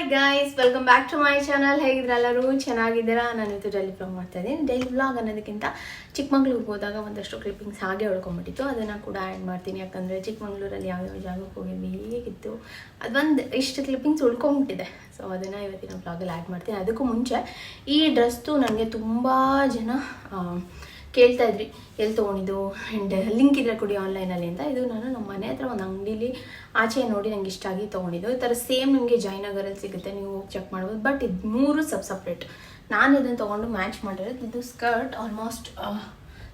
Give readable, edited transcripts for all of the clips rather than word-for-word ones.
Hi guys, welcome back to my channel. ಹೇಗಿದ್ರೆ ಎಲ್ಲರೂ ಚೆನ್ನಾಗಿದ್ದೀರಾ? ನಾನು ಇವತ್ತು ಡೈಲಿ ವ್ಲಾಗ್ ಮಾಡ್ತಾ ಇದ್ದೀನಿ. ಡೈಲಿ ವ್ಲಾಗ್ ಅನ್ನೋದಕ್ಕಿಂತ ಚಿಕ್ಕಮಂಗ್ಳೂರಿಗೆ ಹೋದಾಗ ಒಂದಷ್ಟು ಕ್ಲಿಪ್ಪಿಂಗ್ಸ್ ಹಾಗೆ ಉಳ್ಕೊಂಬಿಟ್ಟಿತ್ತು, ಅದನ್ನು ಕೂಡ ಆ್ಯಡ್ ಮಾಡ್ತೀನಿ. ಯಾಕಂದರೆ ಚಿಕ್ಕಮಂಗ್ಳೂರಲ್ಲಿ ಯಾವ್ಯಾವ ಜಾಗಕ್ಕೆ ಹೋಗಿದ್ವಿ, ಹೇಗಿತ್ತು, ಅದೊಂದು ಇಷ್ಟು ಕ್ಲಿಪ್ಪಿಂಗ್ಸ್ ಉಳ್ಕೊಂಬಿಟ್ಟಿದೆ. ಸೊ ಅದನ್ನು ಇವತ್ತಿನ ವ್ಲಾಗಲ್ಲಿ ಆ್ಯಡ್ ಮಾಡ್ತೀನಿ. ಅದಕ್ಕೂ ಮುಂಚೆ ಈ ಡ್ರೆಸ್ಸು ನನಗೆ ತುಂಬ ಜನ ಕೇಳ್ತಾ ಇದ್ರಿ ಎಲ್ಲಿ ತೊಗೊಂಡಿದ್ದು ಆ್ಯಂಡ್ ಲಿಂಕ್ ಇದ್ರೆ ಕೊಡಿ ಆನ್ಲೈನಲ್ಲಿ ಅಂತ. ಇದು ನಾನು ನಮ್ಮ ಮನೆ ಹತ್ರ ಒಂದು ಅಂಗಡೀಲಿ ಆಚೆ ನೋಡಿ ನಂಗೆ ಇಷ್ಟ ಆಗಿ ತೊಗೊಂಡಿದ್ದು. ಈ ಥರ ಸೇಮ್ ನಿಮಗೆ ಜಯನಗರಲ್ಲಿ ಸಿಗುತ್ತೆ, ನೀವು ಹೋಗಿ ಚೆಕ್ ಮಾಡ್ಬೋದು. ಬಟ್ ಇದು 3 ಸಪ್ರೇಟ್. ನಾನು ಇದನ್ನು ತೊಗೊಂಡು ಮ್ಯಾಚ್ ಮಾಡಿರೋದು. ಇದು ಸ್ಕರ್ಟ್ ಆಲ್ಮೋಸ್ಟ್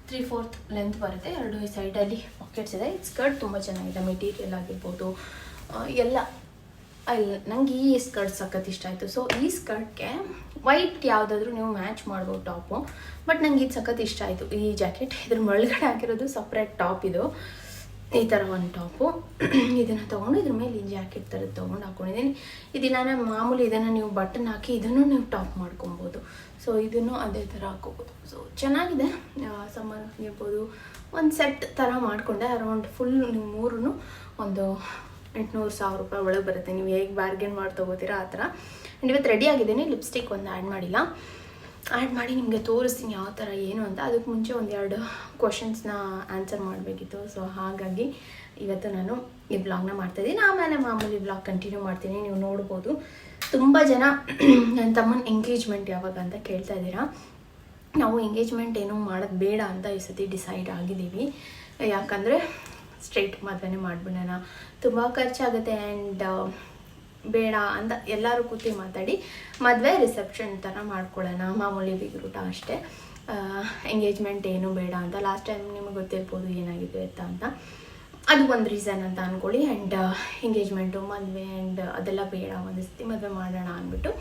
3/4 ಲೆಂತ್ ಬರುತ್ತೆ, 2 ಸೈಡಲ್ಲಿ ಪಾಕೆಟ್ಸ್ ಇದೆ. ಇದು ಸ್ಕರ್ಟ್ ತುಂಬ ಚೆನ್ನಾಗಿದೆ, ಮೆಟೀರಿಯಲ್ ಆಗಿರ್ಬೋದು ಎಲ್ಲ. ನಂಗೆ ಈ ಸ್ಕರ್ಟ್ ಸಖತ್ ಇಷ್ಟ ಆಯಿತು. ಸೊ ಈ ಸ್ಕರ್ಟ್ಗೆ ವೈಟ್ ಯಾವುದಾದ್ರೂ ನೀವು ಮ್ಯಾಚ್ ಮಾಡ್ಬೋದು ಟಾಪು. ಬಟ್ ನಂಗೆ ಇದು ಸಖತ್ ಇಷ್ಟ ಆಯಿತು ಈ ಜಾಕೆಟ್. ಇದ್ರ ಒಳಗಡೆ ಹಾಕಿರೋದು ಸಪ್ರೇಟ್ ಟಾಪ್. ಇದು ಈ ಥರ ಒಂದು ಟಾಪು. ಇದನ್ನು ತೊಗೊಂಡು ಇದ್ರ ಮೇಲೆ ಈ ಜಾಕೆಟ್ ಥರದ್ದು ತೊಗೊಂಡು ಹಾಕ್ಕೊಂಡಿದ್ದೀನಿ. ಇದನ್ನು ಮಾಮೂಲಿ ಇದನ್ನು ನೀವು ಬಟನ್ ಹಾಕಿ ಇದನ್ನು ನೀವು ಟಾಪ್ ಮಾಡ್ಕೊಬೋದು. ಸೊ ಇದನ್ನು ಅದೇ ಥರ ಹಾಕೋಬೋದು. ಸೊ ಚೆನ್ನಾಗಿದೆ, ಸಮ್ಮರ್ ಇರ್ಬೋದು. ಒಂದು ಸೆಟ್ ಥರ ಮಾಡಿಕೊಂಡೆ. ಅರೌಂಡ್ ಫುಲ್ ನೀವು 3 ಒಂದು 800,000 ರೂಪಾಯಿ ಒಳಗೆ ಬರುತ್ತೆ. ನೀವು ಹೇಗೆ ಬಾರ್ಗೇನ್ ಮಾಡಿ ತೊಗೋತೀರಾ ಆ ಥರ. ಆ್ಯಂಡ್ ಇವತ್ತು ರೆಡಿ ಆಗಿದ್ದೀನಿ. ಲಿಪ್ಸ್ಟಿಕ್ ಒಂದು ಆ್ಯಡ್ ಮಾಡಿಲ್ಲ, ಆ್ಯಡ್ ಮಾಡಿ ನಿಮಗೆ ತೋರಿಸ್ತೀನಿ ಯಾವ ಥರ ಏನು ಅಂತ. ಅದಕ್ಕೆ ಮುಂಚೆ 1-2 ಕ್ವಶನ್ಸ್ನ ಆನ್ಸರ್ ಮಾಡಬೇಕಿತ್ತು. ಸೊ ಹಾಗಾಗಿ ಇವತ್ತು ನಾನು ಈ ವ್ಲಾಗ್ನ ಮಾಡ್ತಾಯಿದ್ದೀನಿ. ಆಮೇಲೆ ಮಾಮೂಲಿ ವ್ಲಾಗ್ ಕಂಟಿನ್ಯೂ ಮಾಡ್ತೀನಿ. ನೀವು ನೋಡ್ಬೋದು ತುಂಬ ಜನ ನನ್ನ ತಮ್ಮನ ಎಂಗೇಜ್ಮೆಂಟ್ ಯಾವಾಗ ಅಂತ ಕೇಳ್ತಾ ಇದ್ದೀರಾ. ನಾವು ಎಂಗೇಜ್ಮೆಂಟ್ ಏನೂ ಮಾಡೋದು ಬೇಡ ಅಂತ ಈ ಸತಿ ಡಿಸೈಡ್ ಆಗಿದ್ದೀವಿ. ಯಾಕಂದರೆ ಸ್ಟ್ರೈಟ್ ಮದುವೆನೇ ಮಾಡಿಬಿಡೋಣ, ತುಂಬ ಖರ್ಚಾಗುತ್ತೆ. ಆ್ಯಂಡ್ ಬೇಡ ಅಂತ ಎಲ್ಲರೂ ಕೂತಿ ಮಾತಾಡಿ ಮದುವೆ ರಿಸೆಪ್ಷನ್ ಥರ ಮಾಡ್ಕೊಳ್ಳೋಣ, ಮಾಮೂಲಿ ಬಿಗ್ರೂಟ ಅಷ್ಟೇ, ಎಂಗೇಜ್ಮೆಂಟ್ ಏನೂ ಬೇಡ ಅಂತ. ಲಾಸ್ಟ್ ಟೈಮ್ ನಿಮಗೆ ಗೊತ್ತಿರ್ಬೋದು ಏನಾಗಿದೆ ಅಂತ. ಅದು ಒಂದು ರೀಸನ್ ಅಂತ ಅಂದ್ಕೊಳ್ಳಿ. ಆ್ಯಂಡ್ ಎಂಗೇಜ್ಮೆಂಟು ಮದುವೆ ಆ್ಯಂಡ್ ಅದೆಲ್ಲ ಬೇಡ, ಒಂದು ಸತಿ ಮದುವೆ ಮಾಡೋಣ ಅಂದ್ಬಿಟ್ಟು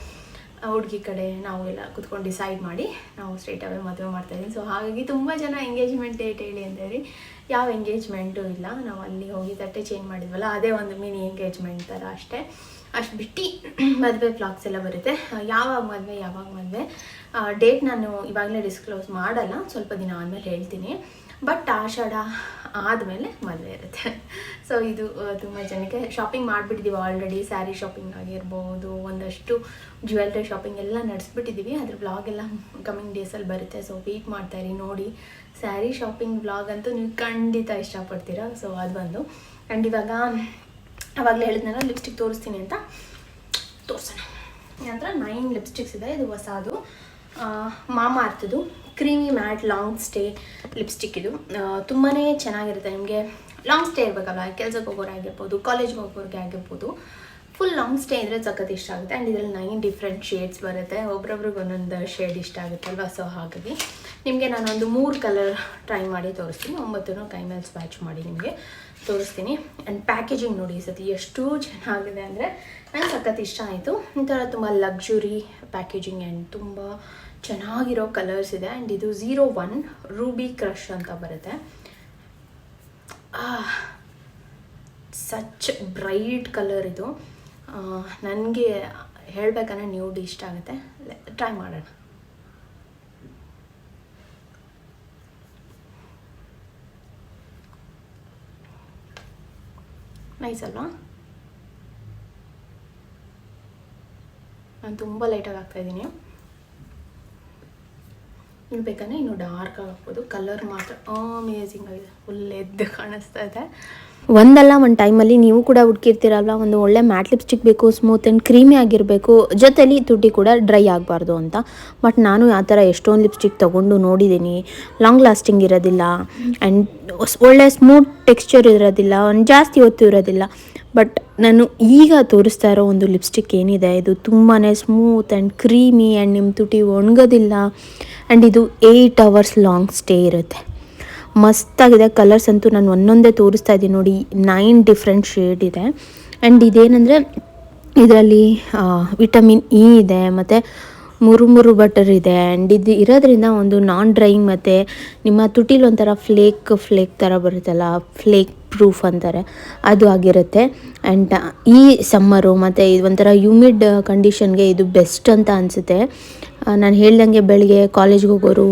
ಹುಡುಗಿ ಕಡೆ ನಾವು ಎಲ್ಲ ಕುತ್ಕೊಂಡು ಡಿಸೈಡ್ ಮಾಡಿ ನಾವು ಸ್ಟ್ರೈಟ್ ಅವೇ ಮದುವೆ ಮಾಡ್ತಾಯಿದ್ದೀನಿ. ಸೊ ಹಾಗಾಗಿ ತುಂಬ ಜನ ಎಂಗೇಜ್ಮೆಂಟ್ ಡೇಟ್ ಹೇಳಿ ಅಂತೇಳಿ ಯಾವ ಎಂಗೇಜ್ಮೆಂಟು ಇಲ್ಲ. ನಾವು ಅಲ್ಲಿ ಹೋಗಿ ತಟ್ಟೆ ಚೇಂಜ್ ಮಾಡಿದ್ವಲ್ಲ, ಅದೇ ಒಂದು ಮಿನಿ ಎಂಗೇಜ್ಮೆಂಟ್ ಥರ ಅಷ್ಟೇ. ಅಷ್ಟು ಬಿಟ್ಟು ಮದುವೆ ವ್ಲಾಗ್ಸ್ ಎಲ್ಲ ಬರುತ್ತೆ. ಯಾವಾಗ ಮದುವೆ ಡೇಟ್ ನಾನು ಇವಾಗಲೇ ಡಿಸ್ಕ್ಲೋಸ್ ಮಾಡಲ್ಲ, ಸ್ವಲ್ಪ ದಿನ ಆದಮೇಲೆ ಹೇಳ್ತೀನಿ. ಬಟ್ ಆಷಾಢ ಆದಮೇಲೆ ಮದುವೆ ಇರುತ್ತೆ. ಸೊ ಇದು ತುಂಬ ಜನಕ್ಕೆ ಶಾಪಿಂಗ್ ಮಾಡಿಬಿಟ್ಟಿದ್ದೀವಿ ಆಲ್ರೆಡಿ. ಸ್ಯಾರಿ ಶಾಪಿಂಗ್ ಆಗಿರ್ಬೋದು, ಒಂದಷ್ಟು ಜ್ಯುವೆಲ್ರಿ ಶಾಪಿಂಗ್ ಎಲ್ಲ ನಡೆಸ್ಬಿಟ್ಟಿದ್ದೀವಿ. ಅದ್ರ ವ್ಲಾಗ್ ಎಲ್ಲ ಕಮಿಂಗ್ ಡೇಸಲ್ಲಿ ಬರುತ್ತೆ. ಸೊ ವೆಯ್ಟ್ ಮಾಡ್ತಾಯಿರಿ, ನೋಡಿ. ಸ್ಯಾರಿ ಶಾಪಿಂಗ್ ವ್ಲಾಗ್ ಅಂತೂ ನೀವು ಖಂಡಿತ ಇಷ್ಟಪಡ್ತೀರಾ. ಸೊ ಅದು ಬಂದು ಆ್ಯಂಡ್ ಇವಾಗ ಆವಾಗಲೇ ಹೇಳಿದ್ನಲ್ಲ ಲಿಪ್ಸ್ಟಿಕ್ ತೋರಿಸ್ತೀನಿ ಅಂತ, ತೋರಿಸೋಣ. ನಂತರ 9 ಲಿಪ್ಸ್ಟಿಕ್ಸ್ ಇದೆ. ಇದು ಹೊಸದು ಮಾಮಾ ಅರ್ಥದ್ದು creamy matte long stay lipstick. ಇದು ತುಂಬಾ ಚೆನ್ನಾಗಿರುತ್ತೆ. ನಿಮಗೆ ಲಾಂಗ್ ಸ್ಟೇ ಇರಬೇಕಲ್ಲ, ಕೆಲಸಕ್ಕೆ ಹೋಗೋರು ಆಗಿರ್ಬೋದು, ಕಾಲೇಜ್ಗೆ ಹೋಗೋರಿಗೆ ಆಗಿರ್ಬೋದು, ಫುಲ್ ಲಾಂಗ್ ಸ್ಟೇ ಇದ್ದರೆ ಸಖತ್ ಇಷ್ಟ ಆಗುತ್ತೆ. ಆ್ಯಂಡ್ ಇದರಲ್ಲಿ 9 ಡಿಫ್ರೆಂಟ್ ಶೇಡ್ಸ್ ಬರುತ್ತೆ. ಒಬ್ರೊಬ್ರಿಗೆ ಒಂದೊಂದು ಶೇಡ್ ಇಷ್ಟ ಆಗುತ್ತಲ್ವ. ಸೊ ಹಾಗಾಗಿ ನಿಮಗೆ ನಾನೊಂದು 3 ಕಲರ್ ಟ್ರೈ ಮಾಡಿ ತೋರಿಸ್ತೀನಿ. 9 ಕೈ ಮೇಲೆ ಸ್ವ್ಯಾಚ್ ಮಾಡಿ ನಿಮಗೆ ತೋರಿಸ್ತೀನಿ. ಆ್ಯಂಡ್ ಪ್ಯಾಕೇಜಿಂಗ್ ನೋಡಿ ಈ ಸತಿ ಎಷ್ಟು ಚೆನ್ನಾಗಿದೆ ಅಂದರೆ ನನಗೆ ಸಖತ್ ಇಷ್ಟ ಆಯಿತು. ಈ ಥರ ತುಂಬ ಲಕ್ಸುರಿ ಪ್ಯಾಕೇಜಿಂಗ್ ಆ್ಯಂಡ್ ತುಂಬ ಚೆನ್ನಾಗಿರೋ ಕಲರ್ಸ್ ಇದೆ. ಆ್ಯಂಡ್ ಇದು 01 ರೂಬಿ ಕ್ರಷ್ ಅಂತ ಬರುತ್ತೆ. ಸಚ್ ಬ್ರೈಟ್ ಕಲರ್ ಇದು. ನನಗೆ ಹೇಳಬೇಕಂದ್ರೆ ನ್ಯೂಡ್ ಇಷ್ಟ ಆಗುತ್ತೆ. ಟ್ರೈ ಮಾಡೋಣ. ನೈಸ್ ಅಲ್ವಾ? ನಾನು ತುಂಬ ಲೈಟಾಗಿ ಹಾಕ್ತಾಯಿದ್ದೀನಿ. ನೀವು ಬೇಕಂದರೆ ಇನ್ನೂ ಡಾರ್ಕ್ ಹಾಕ್ಬೋದು. ಕಲರ್ ಮಾತ್ರ ಅಮೇಝಿಂಗ್ ಆಗಿದೆ, ಫುಲ್ ಎದ್ದು ಕಾಣಿಸ್ತಾ ಇದೆ. ಒಂದಲ್ಲ ಒಂದು ಟೈಮಲ್ಲಿ ನೀವು ಕೂಡ ಹುಡುಕಿರ್ತೀರಲ್ವ, ಒಂದು ಒಳ್ಳೆ ಮ್ಯಾಟ್ ಲಿಪ್ಸ್ಟಿಕ್ ಬೇಕು, ಸ್ಮೂತ್ ಆ್ಯಂಡ್ ಕ್ರೀಮಿ ಆಗಿರಬೇಕು, ಜೊತೆಲಿ ತುಟಿ ಕೂಡ ಡ್ರೈ ಆಗಬಾರ್ದು ಅಂತ. ಬಟ್ ನಾನು ಆ ಥರ ಎಷ್ಟೊಂದು ಲಿಪ್ಸ್ಟಿಕ್ ತೊಗೊಂಡು ನೋಡಿದ್ದೀನಿ. ಲಾಂಗ್ ಲಾಸ್ಟಿಂಗ್ ಇರೋದಿಲ್ಲ ಆ್ಯಂಡ್ ಒಳ್ಳೆ ಸ್ಮೂತ್ ಟೆಕ್ಸ್ಚರ್ ಇರೋದಿಲ್ಲ, ಜಾಸ್ತಿ ಹೊತ್ತು ಇರೋದಿಲ್ಲ. ಬಟ್ ನಾನು ಈಗ ತೋರಿಸ್ತಾ ಇರೋ ಒಂದು ಲಿಪ್ಸ್ಟಿಕ್ ಏನಿದೆ, ಇದು ತುಂಬಾ ಸ್ಮೂತ್ ಆ್ಯಂಡ್ ಕ್ರೀಮಿ ಆ್ಯಂಡ್ ನಿಮ್ಮ ತುಟಿ ಒಣಗೋದಿಲ್ಲ. ಆ್ಯಂಡ್ ಇದು 8 hours ಲಾಂಗ್ ಸ್ಟೇ ಇರುತ್ತೆ. ಮಸ್ತಾಗಿದೆ. ಕಲರ್ಸ್ ಅಂತೂ ನಾನು ಒಂದೊಂದೇ ತೋರಿಸ್ತಾ ಇದ್ದೀನಿ ನೋಡಿ. 9 ಡಿಫ್ರೆಂಟ್ ಶೇಡ್ ಇದೆ. ಆ್ಯಂಡ್ ಇದೇನೆಂದರೆ ಇದರಲ್ಲಿ ವಿಟಮಿನ್ ಇ ಇದೆ, ಮತ್ತು ಮುರು ಬಟರ್ ಇದೆ. ಆ್ಯಂಡ್ ಇದು ಇರೋದ್ರಿಂದ ಒಂದು ನಾನ್ ಡ್ರೈಯಿಂಗ್ ಮತ್ತು ನಿಮ್ಮ ತುಟಿಲಿ ಒಂಥರ ಫ್ಲೇಕ್ ಥರ ಬರುತ್ತಲ್ಲ, ಫ್ಲೇಕ್ ಪ್ರೂಫ್ ಅಂತಾರೆ, ಅದು ಆಗಿರುತ್ತೆ. ಆ್ಯಂಡ್ ಈ ಸಮ್ಮರು ಮತ್ತು ಇದು ಒಂಥರ ಹ್ಯೂಮಿಡ್ ಕಂಡೀಷನ್ಗೆ ಇದು ಬೆಸ್ಟ್ ಅಂತ ಅನಿಸುತ್ತೆ. ನಾನು ಹೇಳ್ದಂಗೆ ಬೆಳಗ್ಗೆ ಕಾಲೇಜ್ಗೆ ಹೋಗೋರು,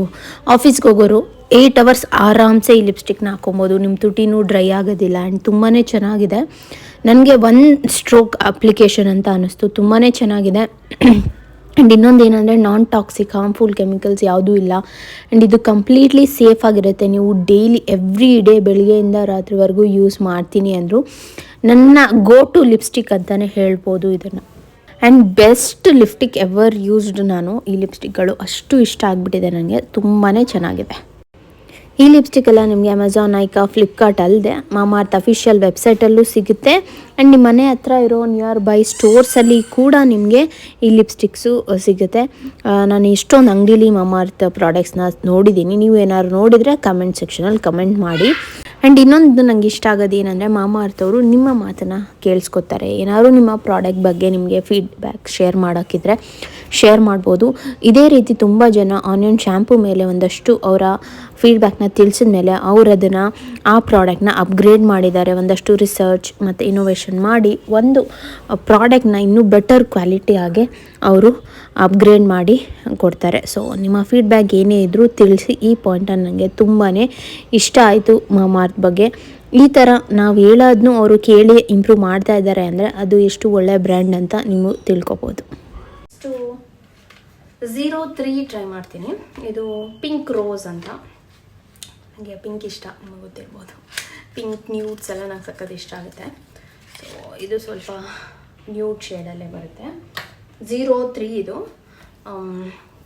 ಆಫೀಸ್ಗೆ ಹೋಗೋರು 8 hours ಆರಾಮ್ಸೆ ಈ ಲಿಪ್ಸ್ಟಿಕ್ನ ಹಾಕೊಬೋದು. ನಿಮ್ಮ ತುಟಿನೂ ಡ್ರೈ ಆಗೋದಿಲ್ಲ. ಆ್ಯಂಡ್ ತುಂಬಾ ಚೆನ್ನಾಗಿದೆ. ನನಗೆ ಒನ್ ಸ್ಟ್ರೋಕ್ ಅಪ್ಲಿಕೇಶನ್ ಅಂತ ಅನ್ನಿಸ್ತು. ತುಂಬಾ ಚೆನ್ನಾಗಿದೆ. ಆ್ಯಂಡ್ ಇನ್ನೊಂದು ಏನಂದರೆ ನಾನ್ ಟಾಕ್ಸಿಕ್ ಹಾರ್ಮ್ಫುಲ್ ಕೆಮಿಕಲ್ಸ್ ಯಾವುದೂ ಇಲ್ಲ. ಆ್ಯಂಡ್ ಇದು ಕಂಪ್ಲೀಟ್ಲಿ ಸೇಫ್ ಆಗಿರುತ್ತೆ. ನೀವು ಡೈಲಿ ಎವ್ರಿ ಡೇ ಬೆಳಗ್ಗೆಯಿಂದ ರಾತ್ರಿವರೆಗೂ ಯೂಸ್ ಮಾಡ್ತೀನಿ ಅಂದರು. ನನ್ನ ಗೋ ಟು ಲಿಪ್ಸ್ಟಿಕ್ ಅಂತಲೇ ಹೇಳ್ಬೋದು ಇದನ್ನು. And best lipstick ever used ನಾನು. ಈ ಲಿಪ್ಸ್ಟಿಕ್ಗಳು ಅಷ್ಟು ಇಷ್ಟ ಆಗಿಬಿಟ್ಟಿದೆ ನನಗೆ, ತುಂಬಾ ಚೆನ್ನಾಗಿದೆ. ಈ ಲಿಪ್ಸ್ಟಿಕ್ ಎಲ್ಲ ನಿಮಗೆ ಅಮೆಝಾನ್, ನೈಕಾ, ಫ್ಲಿಪ್ಕಾರ್ಟ್ ಅಲ್ಲದೆ ಮಾಮಾರ್ತ್ ಅಫಿಷಿಯಲ್ ವೆಬ್ಸೈಟಲ್ಲೂ ಸಿಗುತ್ತೆ. ಆ್ಯಂಡ್ ನಿಮ್ಮ ಮನೆ ಹತ್ರ ಇರೋ ನಿಯರ್ ಬೈ ಸ್ಟೋರ್ಸಲ್ಲಿ ಕೂಡ ನಿಮಗೆ ಈ ಲಿಪ್ಸ್ಟಿಕ್ಸು ಸಿಗುತ್ತೆ. ನಾನು ಇಷ್ಟೊಂದು ಅಂಗಡೀಲಿ ಮಾಮಾರ್ತ್ ಪ್ರಾಡಕ್ಟ್ಸ್ನ ನೋಡಿದ್ದೀನಿ. ನೀವು ಏನಾದ್ರು ನೋಡಿದರೆ ಕಮೆಂಟ್ ಸೆಕ್ಷನಲ್ಲಿ ಕಮೆಂಟ್ ಮಾಡಿ. ಆ್ಯಂಡ್ ಇನ್ನೊಂದು ನನಗೆ ಇಷ್ಟ ಆಗೋದು ಏನಂದರೆ ಮಾಮಾರ್ತ್ ಅವರು ನಿಮ್ಮ ಮಾತನ್ನು ಕೇಳಿಸ್ಕೊತಾರೆ. ಏನಾದರೂ ನಿಮ್ಮ ಪ್ರಾಡಕ್ಟ್ ಬಗ್ಗೆ ನಿಮಗೆ ಫೀಡ್ಬ್ಯಾಕ್ ಶೇರ್ ಮಾಡೋಕ್ಕಿದ್ರೆ ಶೇರ್ ಮಾಡ್ಬೋದು. ಇದೇ ರೀತಿ ತುಂಬ ಜನ ಆನಿಯನ್ ಶ್ಯಾಂಪು ಮೇಲೆ ಒಂದಷ್ಟು ಅವರ ಫೀಡ್ಬ್ಯಾಕ್ನ ತಿಳಿಸಿದ ಮೇಲೆ ಅವರು ಅದನ್ನು ಆ ಪ್ರಾಡಕ್ಟ್ನ ಅಪ್ಗ್ರೇಡ್ ಮಾಡಿದ್ದಾರೆ. ಒಂದಷ್ಟು ರಿಸರ್ಚ್ ಮತ್ತು ಇನೋವೇಷನ್ ಮಾಡಿ ಒಂದು ಪ್ರಾಡಕ್ಟ್ನ ಇನ್ನೂ ಬೆಟರ್ ಕ್ವಾಲಿಟಿಯಾಗೆ ಅವರು ಅಪ್ಗ್ರೇಡ್ ಮಾಡಿ ಕೊಡ್ತಾರೆ. ಸೊ ನಿಮ್ಮ ಫೀಡ್ಬ್ಯಾಕ್ ಏನೇ ಇದ್ದರೂ ತಿಳಿಸಿ. ಈ ಪಾಯಿಂಟನ್ನು ನನಗೆ ತುಂಬಾ ಇಷ್ಟ ಆಯಿತು ಮಾಮಾರ್ತ್ ಬಗ್ಗೆ. ಈ ಥರ ನಾವು ಹೇಳೋದನ್ನು ಅವರು ಕೇಳಿ ಇಂಪ್ರೂವ್ ಮಾಡ್ತಾ ಇದ್ದಾರೆ ಅಂದರೆ ಅದು ಎಷ್ಟು ಒಳ್ಳೆಯ ಬ್ರ್ಯಾಂಡ್ ಅಂತ ನೀವು ತಿಳ್ಕೊಬೋದು. 03 ಟ್ರೈ ಮಾಡ್ತೀನಿ. ಇದು ಪಿಂಕ್ ರೋಸ್ ಅಂತ. ನನಗೆ ಪಿಂಕ್ ಇಷ್ಟ, ನಿಮಗೆ ಗೊತ್ತಿರ್ಬೋದು. ಪಿಂಕ್ ನ್ಯೂಡ್ಸ್ ಎಲ್ಲ ನಂಗೆ ಸಖತ್ ಇಷ್ಟ ಆಗುತ್ತೆ. ಸೊ ಇದು ಸ್ವಲ್ಪ ನ್ಯೂಡ್ ಶೇಡಲ್ಲೇ ಬರುತ್ತೆ. 03 ಇದು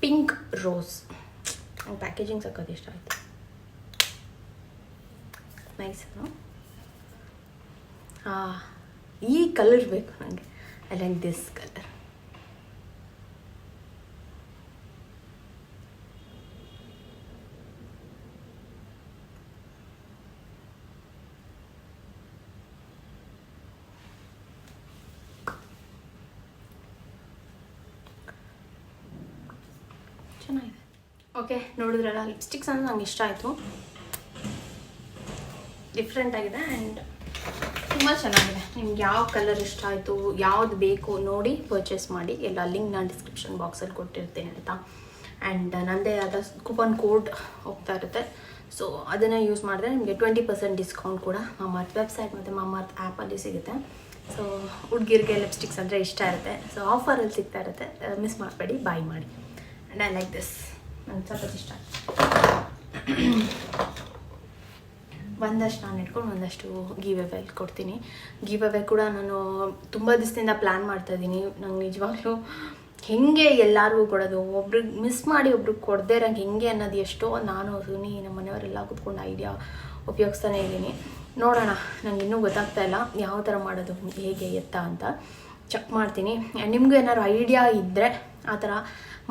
ಪಿಂಕ್ ರೋಸ್. ಪ್ಯಾಕೇಜಿಂಗ್ ಸಖತ್ ಇಷ್ಟ ಆಯಿತು, ನೈಸ್. ಈ ಕಲರ್ ಬೇಕು ನನಗೆ. I like this colour. ಚೆನ್ನಾಗಿದೆ. ಓಕೆ, ನೋಡಿದ್ರಲ್ಲ ಲಿಪ್ಸ್ಟಿಕ್ಸ್ ಅಂದರೆ ನಂಗೆ ಇಷ್ಟ ಆಯಿತು. ಡಿಫ್ರೆಂಟ್ ಆಗಿದೆ ಆ್ಯಂಡ್ ತುಂಬ ಚೆನ್ನಾಗಿದೆ. ನಿಮ್ಗೆ ಯಾವ ಕಲರ್ ಇಷ್ಟ ಆಯಿತು, ಯಾವ್ದು ಬೇಕು ನೋಡಿ ಪರ್ಚೇಸ್ ಮಾಡಿ. ಎಲ್ಲ ಲಿಂಕ್ ನಾನು ಡಿಸ್ಕ್ರಿಪ್ಷನ್ ಬಾಕ್ಸಲ್ಲಿ ಕೊಟ್ಟಿರ್ತೇನೆ ಆಯಿತಾ. ಆ್ಯಂಡ್ ನನ್ನದೇ ಆದ ಕೂಪನ್ ಕೋಡ್ ಹೋಗ್ತಾ ಇರುತ್ತೆ. ಸೊ ಅದನ್ನು ಯೂಸ್ ಮಾಡಿದ್ರೆ ನಿಮಗೆ 20% ಡಿಸ್ಕೌಂಟ್ ಕೂಡ ಮಾಮಾರ್ತ್ ವೆಬ್ಸೈಟ್ ಮತ್ತು ಮಾಮಾರ್ತ್ ಆ್ಯಪಲ್ಲಿ ಸಿಗುತ್ತೆ. ಸೊ ಹುಡುಗಿರಿಗೆ ಲಿಪ್ಸ್ಟಿಕ್ಸ್ ಅಂದರೆ ಇಷ್ಟ ಇರುತ್ತೆ. ಸೊ ಆಫರಲ್ಲಿ ಸಿಗ್ತಾ ಇರುತ್ತೆ, ಮಿಸ್ ಮಾಡಬೇಡಿ, ಬಾಯ್ ಮಾಡಿ. ಆ್ಯಂಡ್ ಐ ಲೈಕ್ ದಿಸ್, ನನಗೆ ಸ್ವಲ್ಪ ಇಷ್ಟ ಆಯಿತು. ಒಂದಷ್ಟು ನಾನು ಇಟ್ಕೊಂಡು ಒಂದಷ್ಟು ಗಿವ್ ಅವೇ ಕೊಡ್ತೀನಿ. ಗಿವ್ ಅವೇ ಕೂಡ ನಾನು ತುಂಬ ದಿವಸದಿಂದ ಪ್ಲ್ಯಾನ್ ಮಾಡ್ತಾಯಿದ್ದೀನಿ. ನಂಗೆ ನಿಜವಾಗ್ಲೂ ಹೆಂಗೆ ಎಲ್ಲರಿಗೂ ಕೊಡೋದು, ಒಬ್ರಿಗೆ ಮಿಸ್ ಮಾಡಿ ಒಬ್ರಿಗೆ ಕೊಡದೇ ಇರೋಂಗೆ ಹೆಂಗೆ ಅನ್ನೋದು ಎಷ್ಟೋ ನಾನು ಸುನಿ ನಮ್ಮ ಮನೆಯವರೆಲ್ಲ ಕೂತ್ಕೊಂಡು ಐಡಿಯಾ ಉಪಯೋಗಿಸ್ತಾನೆ ಇದ್ದೀನಿ. ನೋಡೋಣ, ನಂಗೆ ಇನ್ನೂ ಗೊತ್ತಾಗ್ತಾ ಇಲ್ಲ ಯಾವ ಥರ ಮಾಡೋದು, ಹೇಗೆ ಎತ್ತ ಅಂತ ಚೆಕ್ ಮಾಡ್ತೀನಿ. ನಿಮಗೂ ಏನಾದ್ರು ಐಡಿಯಾ ಇದ್ದರೆ ಆ ಥರ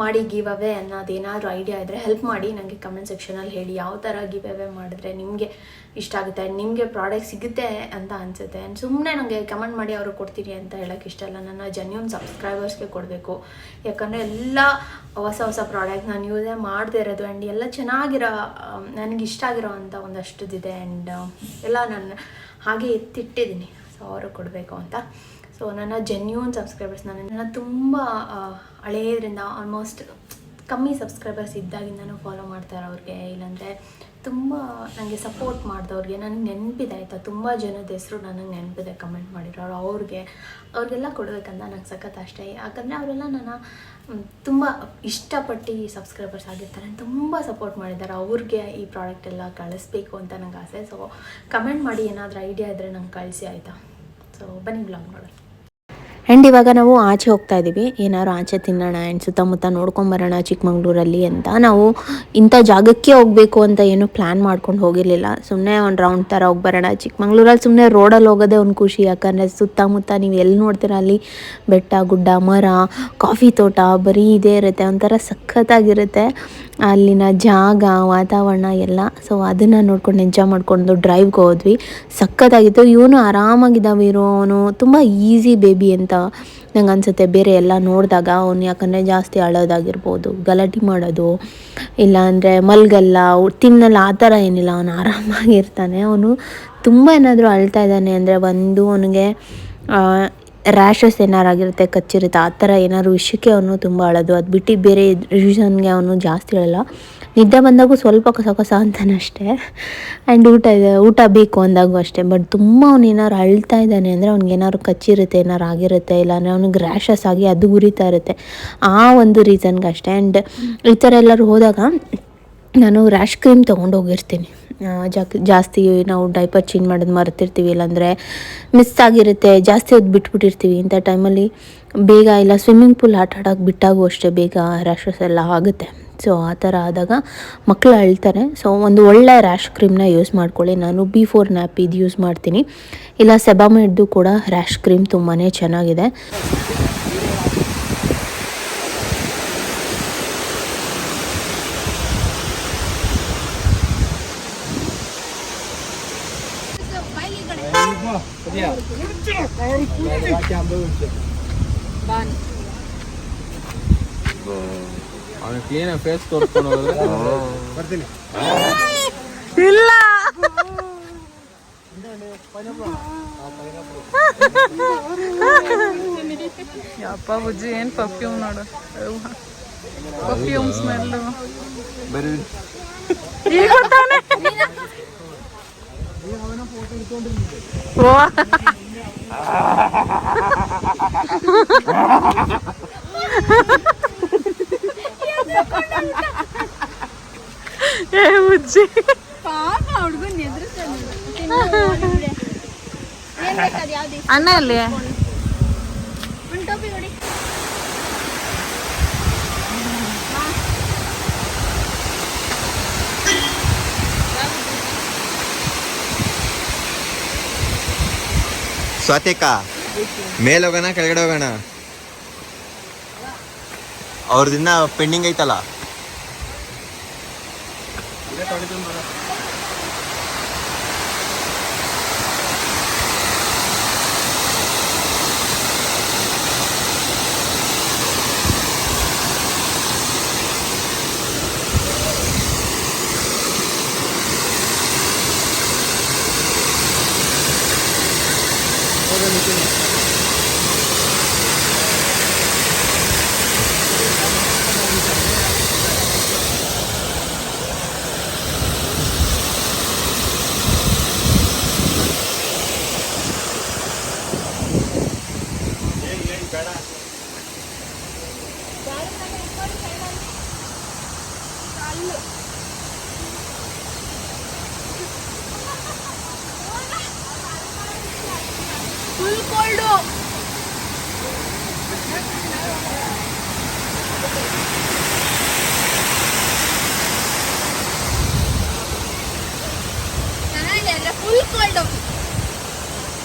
ಮಾಡಿ ಗಿವ್ ಅವೇ ಅನ್ನೋದೇನಾದ್ರು ಐಡಿಯಾ ಇದ್ದರೆ ಹೆಲ್ಪ್ ಮಾಡಿ, ನನಗೆ ಕಮೆಂಟ್ ಸೆಕ್ಷನಲ್ಲಿ ಹೇಳಿ. ಯಾವ ಥರ ಗಿವ್ ಅವೇ ಮಾಡಿದ್ರೆ ನಿಮಗೆ ಇಷ್ಟ ಆಗುತ್ತೆ, ನಿಮಗೆ ಪ್ರಾಡಕ್ಟ್ ಸಿಗುತ್ತೆ ಅಂತ ಅನಿಸುತ್ತೆ. ಆ್ಯಂಡ್ ಸುಮ್ಮನೆ ನನಗೆ ಕಮೆಂಟ್ ಮಾಡಿ ಅವರು ಕೊಡ್ತೀನಿ ಅಂತ ಹೇಳೋಕ್ಕೆ ಇಷ್ಟ ಇಲ್ಲ. ನನ್ನ ಜೆನ್ಯೂನ್ ಸಬ್ಸ್ಕ್ರೈಬರ್ಸ್ಗೆ ಕೊಡಬೇಕು. ಯಾಕಂದರೆ ಎಲ್ಲ ಹೊಸ ಹೊಸ ಪ್ರಾಡಕ್ಟ್ ನಾನು ಯೂಸೇ ಮಾಡದೇ ಇರೋದು. ಆ್ಯಂಡ್ ಎಲ್ಲ ಚೆನ್ನಾಗಿರೋ, ನನಗೆ ಇಷ್ಟ ಆಗಿರೋ ಅಂಥ ಒಂದಷ್ಟುದಿದೆ. ಆ್ಯಂಡ್ ಎಲ್ಲ ನಾನು ಹಾಗೆ ಎತ್ತಿಟ್ಟಿದ್ದೀನಿ. ಸೊ ಅವರು ಕೊಡಬೇಕು ಅಂತ. ಸೊ ನನ್ನ ಜೆನ್ಯೂನ್ ಸಬ್ಸ್ಕ್ರೈಬರ್ಸ್, ನನ್ನ ತುಂಬ ಹಳೆಯದ್ರಿಂದ ಆಲ್ಮೋಸ್ಟ್ ಕಮ್ಮಿ ಸಬ್ಸ್ಕ್ರೈಬರ್ಸ್ ಇದ್ದಾಗಿಂದನೂ ಫಾಲೋ ಮಾಡ್ತಾರೆ ಅವ್ರಿಗೆ, ಇಲ್ಲಾಂದರೆ ತುಂಬ ನನಗೆ ಸಪೋರ್ಟ್ ಮಾಡಿದವ್ರಿಗೆ ನನಗೆ ನೆನಪಿದೆ ಆಯಿತಾ. ತುಂಬ ಜನದ ಹೆಸರು ನನಗೆ ನೆನಪಿದೆ ಕಮೆಂಟ್ ಮಾಡಿರೋರು. ಅವ್ರಿಗೆಲ್ಲ ಕೊಡಬೇಕಂತ ನಂಗೆ ಸಖತ್ ಅಷ್ಟೇ. ಯಾಕಂದರೆ ಅವರೆಲ್ಲ ನನ್ನ ತುಂಬ ಇಷ್ಟಪಟ್ಟು ಸಬ್ಸ್ಕ್ರೈಬರ್ಸ್ ಆಗಿರ್ತಾರೆ, ತುಂಬ ಸಪೋರ್ಟ್ ಮಾಡಿದ್ದಾರೆ. ಅವ್ರಿಗೆ ಈ ಪ್ರಾಡಕ್ಟ್ ಎಲ್ಲ ಕಳಿಸ್ಬೇಕು ಅಂತ ನಂಗೆ ಆಸೆ. ಸೊ ಕಮೆಂಟ್ ಮಾಡಿ, ಏನಾದರೂ ಐಡಿಯಾ ಇದ್ದರೆ ನಂಗೆ ಕಳಿಸಿ ಆಯಿತಾ. ಸೊ ಬನ್ನಿ ಬ್ಲಾಗ್ ಮಾಡೋಣ. ಆ್ಯಂಡ್ ಇವಾಗ ನಾವು ಆಚೆ ಹೋಗ್ತಾ ಇದ್ದೀವಿ. ಏನಾದ್ರು ಆಚೆ ತಿನ್ನೋಣ ಆ್ಯಂಡ್ ಸುತ್ತಮುತ್ತ ನೋಡ್ಕೊಂಬರೋಣ ಚಿಕ್ಕಮಂಗ್ಳೂರಲ್ಲಿ ಅಂತ. ನಾವು ಇಂಥ ಜಾಗಕ್ಕೆ ಹೋಗಬೇಕು ಅಂತ ಏನು ಪ್ಲ್ಯಾನ್ ಮಾಡ್ಕೊಂಡು ಹೋಗಿರಲಿಲ್ಲ. ಸುಮ್ಮನೆ ಒಂದು ರೌಂಡ್ ಥರ ಹೋಗಿ ಬರೋಣ. ಚಿಕ್ಕಮಂಗ್ಳೂರಲ್ಲಿ ಸುಮ್ಮನೆ ರೋಡಲ್ಲಿ ಹೋಗೋದೇ ಒಂದು ಖುಷಿ. ಯಾಕಂದರೆ ಸುತ್ತಮುತ್ತ ನೀವು ಎಲ್ಲಿ ನೋಡ್ತೀರ ಅಲ್ಲಿ ಬೆಟ್ಟ, ಗುಡ್ಡ, ಮರ, ಕಾಫಿ ತೋಟ ಬರೀ ಇದೇ ಇರುತ್ತೆ. ಒಂಥರ ಸಖತ್ತಾಗಿರುತ್ತೆ ಅಲ್ಲಿನ ಜಾಗ, ವಾತಾವರಣ ಎಲ್ಲ. ಸೊ ಅದನ್ನು ನೋಡ್ಕೊಂಡು ಎಂಜಾಯ್ ಮಾಡ್ಕೊಂಡು ಡ್ರೈವ್ಗೆ ಹೋದ್ವಿ. ಸಖತ್ತಾಗಿತ್ತು. ಇವನು ಆರಾಮಾಗಿದ್ದಾವೆ ಅವನು ತುಂಬ ಈಸಿ ಬೇಬಿ ಅಂತ ನಂಗೆ ಅನಿಸುತ್ತೆ. ಬೇರೆ ಎಲ್ಲ ನೋಡಿದಾಗ ಅವನು, ಯಾಕಂದರೆ ಜಾಸ್ತಿ ಅಳೋದಾಗಿರ್ಬೋದು, ಗಲಾಟೆ ಮಾಡೋದು, ಇಲ್ಲಾಂದರೆ ಮಲ್ಗಲ್ಲ, ತಿನ್ನಲ್ಲ, ಆ ಥರ ಏನಿಲ್ಲ. ಅವನು ಆರಾಮಾಗಿರ್ತಾನೆ. ಅವನು ತುಂಬ ಏನಾದರೂ ಅಳ್ತಾ ಇದ್ದಾನೆ ಅಂದರೆ ಅವನಿಗೆ ರ್ಯಾಷಸ್ ಏನಾರಾಗಿರುತ್ತೆ, ಕಚ್ಚಿರುತ್ತೆ, ಆ ಥರ ಏನಾದ್ರು ವಿಷಯಕ್ಕೆ ಅವನು ತುಂಬ ಅಳೋದು. ಅದು ಬಿಟ್ಟು ಬೇರೆ ರೀಸನ್ಗೆ ಅವನು ಜಾಸ್ತಿ ಅಳಲ್ಲ. ನಿದ್ದೆ ಬಂದಾಗೂ ಸ್ವಲ್ಪ ಕಸ ಕಸ ಅಂತಾನೆ ಅಷ್ಟೇ. ಆ್ಯಂಡ್ ಊಟ ಬೇಕು ಅಂದಾಗೂ ಅಷ್ಟೇ. ಬಟ್ ತುಂಬ ಅವ್ನು ಏನಾದ್ರು ಅಳ್ತಾ ಇದ್ದಾನೆ ಅಂದರೆ ಅವ್ನಿಗೆ ಏನಾದ್ರು ಕಚ್ಚಿರುತ್ತೆ, ಏನಾರು ಆಗಿರುತ್ತೆ, ಇಲ್ಲಾಂದರೆ ಅವ್ನಿಗೆ ರ್ಯಾಷಸ್ ಆಗಿ ಅದು ಉರಿತಾ ಇರುತ್ತೆ, ಆ ಒಂದು ರೀಸನ್ಗೆ ಅಷ್ಟೇ. ಆ್ಯಂಡ್ ಈ ಥರ ಎಲ್ಲರೂ ಹೋದಾಗ ನಾನು ರ್ಯಾಷ್ ಕ್ರೀಮ್ ತೊಗೊಂಡೋಗಿರ್ತೀನಿ. ಜಾಸ್ತಿ ನಾವು ಡೈಪರ್ ಚೇಂಜ್ ಮಾಡೋದು ಮರ್ತಿರ್ತೀವಿ, ಇಲ್ಲಾಂದರೆ ಮಿಸ್ ಆಗಿರುತ್ತೆ, ಜಾಸ್ತಿ ಹೊತ್ತು ಬಿಟ್ಬಿಟ್ಟಿರ್ತೀವಿ. ಇಂಥ ಟೈಮಲ್ಲಿ ಬೇಗ ಇಲ್ಲ ಸ್ವಿಮ್ಮಿಂಗ್ ಪೂಲ್ ಆಟ ಆಡೋಕೆ ಬಿಟ್ಟಾಗೂ ಅಷ್ಟೇ ಬೇಗ ರ್ಯಾಷಸ್ ಎಲ್ಲ ಆಗುತ್ತೆ. ಸೊ ಆ ಥರ ಆದಾಗ ಮಕ್ಕಳು ಅಳ್ತಾರೆ. ಸೊ ಒಂದು ಒಳ್ಳೆ ರ್ಯಾಷ್ ಕ್ರೀಮ್ನ ಯೂಸ್ ಮಾಡ್ಕೊಳ್ಳಿ. ನಾನು B4 ನ್ಯಾಪ್ ಇದು ಯೂಸ್ ಮಾಡ್ತೀನಿ, ಇಲ್ಲ ಸೆಬಾಮೆಡ್ದು ಕೂಡ ರ್ಯಾಷ್ ಕ್ರೀಮ್ ತುಂಬಾ ಚೆನ್ನಾಗಿದೆ. ಅವನು ಕ್ಲೀನ್ ಫೇಸ್ ತೋರಿಸ್ಕೊಂಡು ಹೋದ್ರೆ ಬರ್ತೀನಿ. ಇಲ್ಲ ಯಪ್ಪ ಬುಜ್ಜಿ ಏನ್ ಪರ್ಫ್ಯೂಮ್ ನೋಡು, ಪರ್ಫ್ಯೂಮ್ ಸ್ಮೆಲ್ಲು ಬರೀ ಈಗ ಗೊತ್ತಾನೆ. ಏ ಬುಜ್ಜಿ ಅಣ್ಣ ಅಲ್ಲಿ ಸ್ವಾತಿಕ ಮೇಲೆ ಹೋಗೋಣ ಕೆಳಗಡೆ ಹೋಗೋಣ? ಅವ್ರದಿನ್ನ ಪೆಂಡಿಂಗ್ ಐತಲ್ಲ. Full cold. ಚೆನ್ನಾಗಿದೆ ಅಂದ್ರೆ ಫುಲ್ ಕೋಲ್ಡು.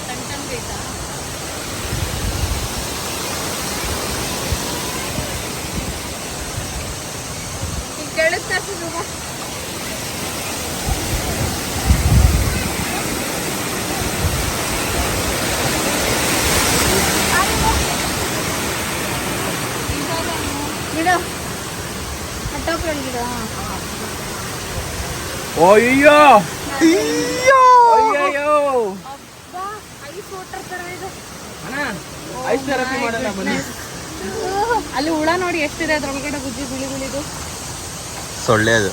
ಟನ್ ಬೇಕಾ? ಈಗ ಕೇಳುತ್ತಾ ಸುಮ್ಮ ಗಿಡ ಹಟ್ಟೋಕ್ರಲ್ಲಿ ಗಿಡ. ಅಯ್ಯೋ ಐಸ್ ವಾಟರ್ ತರ ಇದೆ. ಐಸ್ ಥೆರಪಿ ಮಾಡೋಣ ಬನ್ನಿ. ಅಲ್ಲಿ ಹುಳ ನೋಡಿ ಎಷ್ಟಿದೆ ಅದ್ರೊಳಗಡೆ ಬುಜ್ಜಿ ಬಿಳಿ ಬಿಳಿದು. ಸೊಳ್ಳೆ ಅದು.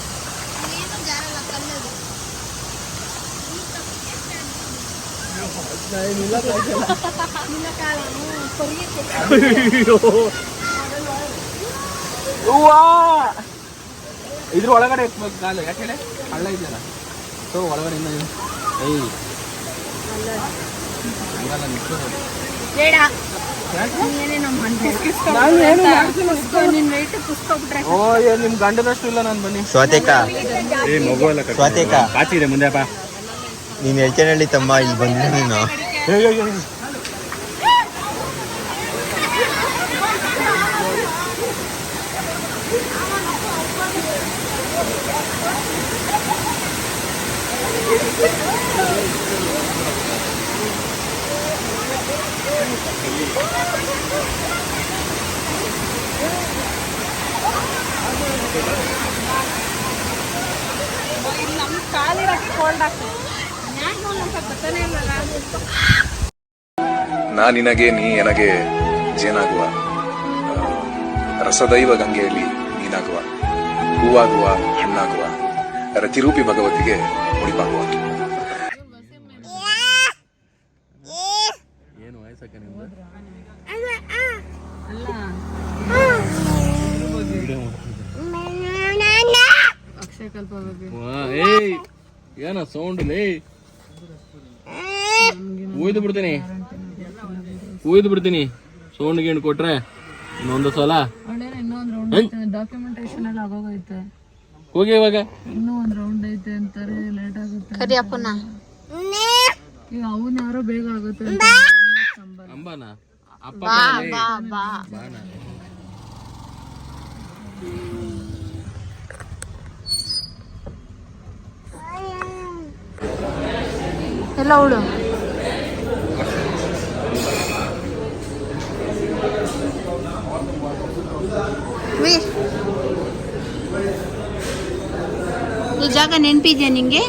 ಏನು ಜಾರಲ್ಲ, ಕಲ್ಲದು. ಇದ್ರ ಒಳಗಡೆ ಎತ್ಬೇಕು ಕಾಲು, ಯಾಕೆ ಹೇಳಿ ಹಳ್ಳ ಇದೆಯಲ್ಲ. ಸೊ ಒಳಗಡೆ ಏಯ್ ಹಂಗಲ್ಲ ನಿಂತು ಬೇಡ. ಓ ನಿಮ್ ಗಂಡನಷ್ಟು ಇಲ್ಲ ನಾನು ಬನ್ನಿ. ಸ್ವಾತಿಕ ಸ್ವಾತಿಕ ಕಾಚಿದೆ ಮುಂದೆ ಬಾ. ನೀನು ಹೇಳ್ತೇನೆ ತಮ್ಮ, ಇಲ್ಲಿ ಬಂದಿಲ್ಲ ನೀನು. ನಮ್ಮ ಕಾಲಿರಕ್ಕೆ ಕೋಲ್ಡ್ ಆಗ್ತದೆ. ನಾ ನಿನಗೆ ನೀ ಎನಗೆ ಜೇನಾಗುವ, ರಸದೈವ ಗಂಗೆಯಲ್ಲಿ ನೀನಾಗುವ, ಹೂವಾಗುವ ಹಣ್ಣಾಗುವ, ರತಿರೂಪಿ ಭಗವತಿಗೆ ಮುಡಿಪಾಗುವ. ಏನು ವಯಸ್ಸಕ್ಕೆ ನಿಮ್ದು? ಅಕ್ಷಯ ಕಲ್ಪ ಬಗ್ಗೆ ಏಯ್ ಏನ ಸೌಂಡ್ ಲೇ, ಉಯ್ದು ಬಿಡ್ತೀನಿ ಸೌಂಡ್ ಗೀಣ್ ಕೊಟ್ರೆ ಇನ್ನೊಂದು ಸಲ. ಇನ್ನೊಂದು ರೌಂಡ್ ಡಾಕ್ಯುಮೆಂಟೇಶನ್ ಎಲ್ಲ ಆಗೋಗೈತೆ, ಹೋಗಿ ಇವಾಗ ಇನ್ನೂ ಒಂದ್ ರೌಂಡ್ ಐತೆ ಅಂತಾರೆ, ಲೇಟ್ ಆಗುತ್ತೆ. ಈಗ ಅವನ್ ಯಾರೋ ಬೇಗ ಆಗುತ್ತೆ ಅಂತ ಅಂಬಾನ ಅಪ್ಪ ಬಾಣ. ಎಲ್ಲ ಅವಳು ಈ ಜಾಗ ನೆನಪಿದ್ಯಾ ನಿಂಗೆ?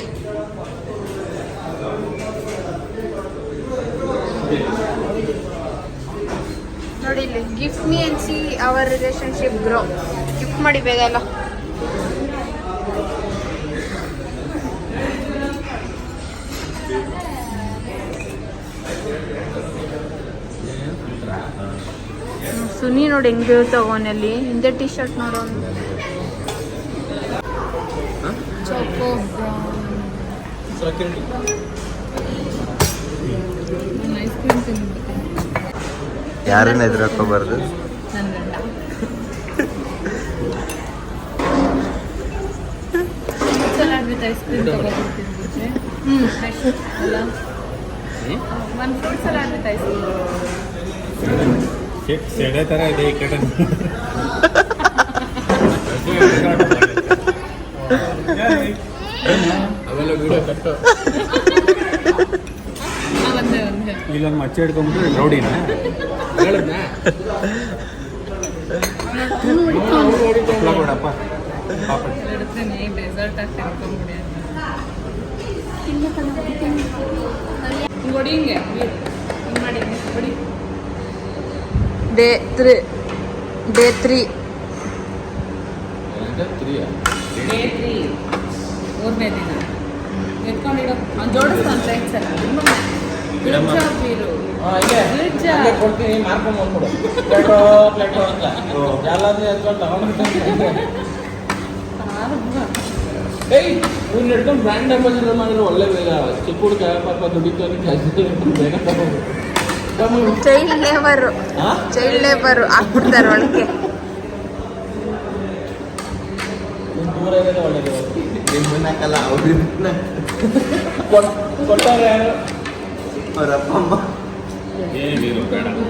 ನೋಡಿ ಇಲ್ಲಿ gift me and see our relationship grow. Gift ಮಾಡಿ ಬೇಗ ಎಲ್ಲ. ಸುನಿ ನೋಡಿ ಹೆಂಗ್ ಬೀಳ್ತಾವ ಅವನಲ್ಲಿ. ಹಿಂದೆ ಟಿ ಶರ್ಟ್ ನೋಡೋ ಐಸ್ ಕ್ರೀಮ್ ತಿನ್ಬಿಡ್ತೀನಿ. ಯಾರನ್ನ ಎದುರಾಕೋಬಾರ್ದು. ನನ್ನ ಗಂಡ ಸಲಾಡ್ ವಿತ್ ಐಸ್ ಕ್ರೀಮ್ ತಗೋಬಿಡ್ತೀನಿ ಬುಜ್ಜಿ. ಫ್ರೆಶ್ ಅಲ್ಲ, ಒಂದು fruit salad with ice cream. ಸೆಡೆ ತರ ಇದೆ ಈ ಕಡೆ. ಅವೆಲ್ಲ ವಿಡಿಯೋ ಕಟ್ಟು. ಒಂದೇ ಇಲ್ಲೊಂದು ಮಚ್ಚೆ ಹಿಡ್ಕೊಂಡ್ಬಿಟ್ರೆ ರೌಡಿನ ಹೇಳಿದ್ನ ಕೊಡಪ್ಪ. ಇಡ್ತೀನಿ, ಡೆಸರ್ಟ್ ಆಗಿ ತಿನ್ಕೊಂಬಿಡಿ ಅಂತ. ಹಿಂಗೆ ಹೊಡಿ, ಹಿಂಗೆ ಮಾಡಿ ಹೊಡಿ. ಡೇ 3 ಡೇ 3 ಮೂರನೇ ದಿನ ಎತ್ಕೊಂಡಿಡೋ ಜೋಡಿಸ್ತಾನೆ ಫ್ರೆಂಡ್ಸ್ ಎಲ್ಲ. Good job Veeru, good job. ಕೊಡ್ತೀನಿ, ಮಾರ್ಕೊಂಡ್ ಬಂದ್ಬಿಡು. ಪ್ಲೇಟೋ ಅಂತ ಎಲ್ಲಾದ್ರೂ ಎತ್ಕೊಂಡು ತಗೊಂಡು ಏಯ್ ಇವ್ನ ಹಿಡ್ಕೊಂಡು ಬ್ರ್ಯಾಂಡ್ ಅಂಬಾಸಿಡರ್ ಮಾಡಿದ್ರೆ ಒಳ್ಳೆ ಬೇಗ. ಚಿಕ್ಕ ಹುಡುಗ ಪಾಪ ದುಡಿತು ಬೇಗ ತಗೊಂಡು ಚೈಲ್ಡ್ ಲೇಬರು ಹಾಕ್ಬಿಡ್ತಾರೆ ಒಳಗೆ. ದೂರ ಇರೋದೇ ಒಳ್ಳೇದು. ನಿಮ್ಮನ್ನ ಹಾಕಲ್ಲ ಅವ್ರು ಕೊಟ್ಟಾರೆ ಯಾರು? ಅವ್ರಪ್ಪ ಅಮ್ಮ. ನೋಡ್ರೆ ಅದು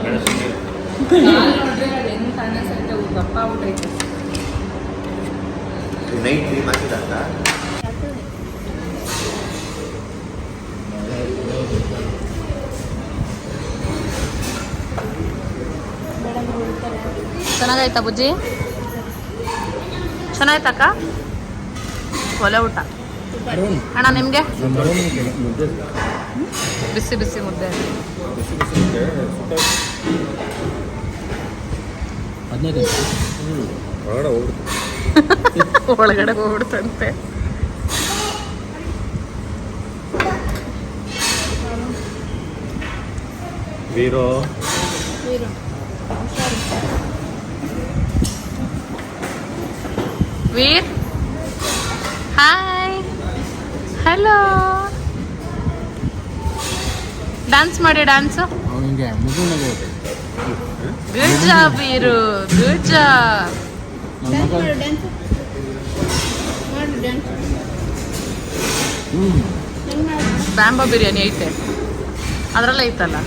ಹೆಂಗ್ ಕಾಣಿಸ್ತೈತೆ, ದಪ್ಪ ಆಗ್ಬಿಟ್ಟೈತೆ. ನೈಟ್ ಕ್ರೀಮ್ ಹಾಕಿದಂತ ಚೆನ್ನಾಗಾಯ್ತಾ ಬುಜ್ಜಿ? ಚೆನ್ನಾಯ್ತಕ್ಕ? ಒಲೆ ಊಟ ಅಣ್ಣ ನಿಮಗೆ? ಬಿಸಿ ಬಿಸಿ ಮುದ್ದೆ. ಒಳಗಡೆ ಹೋಗ್ಬಿಡ್ತಂತೆ. ವೀರೋ ವೀರ್ ಹಾಯ್ ಹಲೋ. ಡ್ಯಾನ್ಸ್ ಮಾಡಿ ಡ್ಯಾನ್ಸು. ಅವನಿಗೆ ಮುಗುಳ್ನಾಗೆ good job Veeru, good job. ಬ್ಯಾಂಬೋ ಬಿರಿಯಾನಿ ಐತೆ, ಅದರಲ್ಲೇ ಐತಲ್ಲ.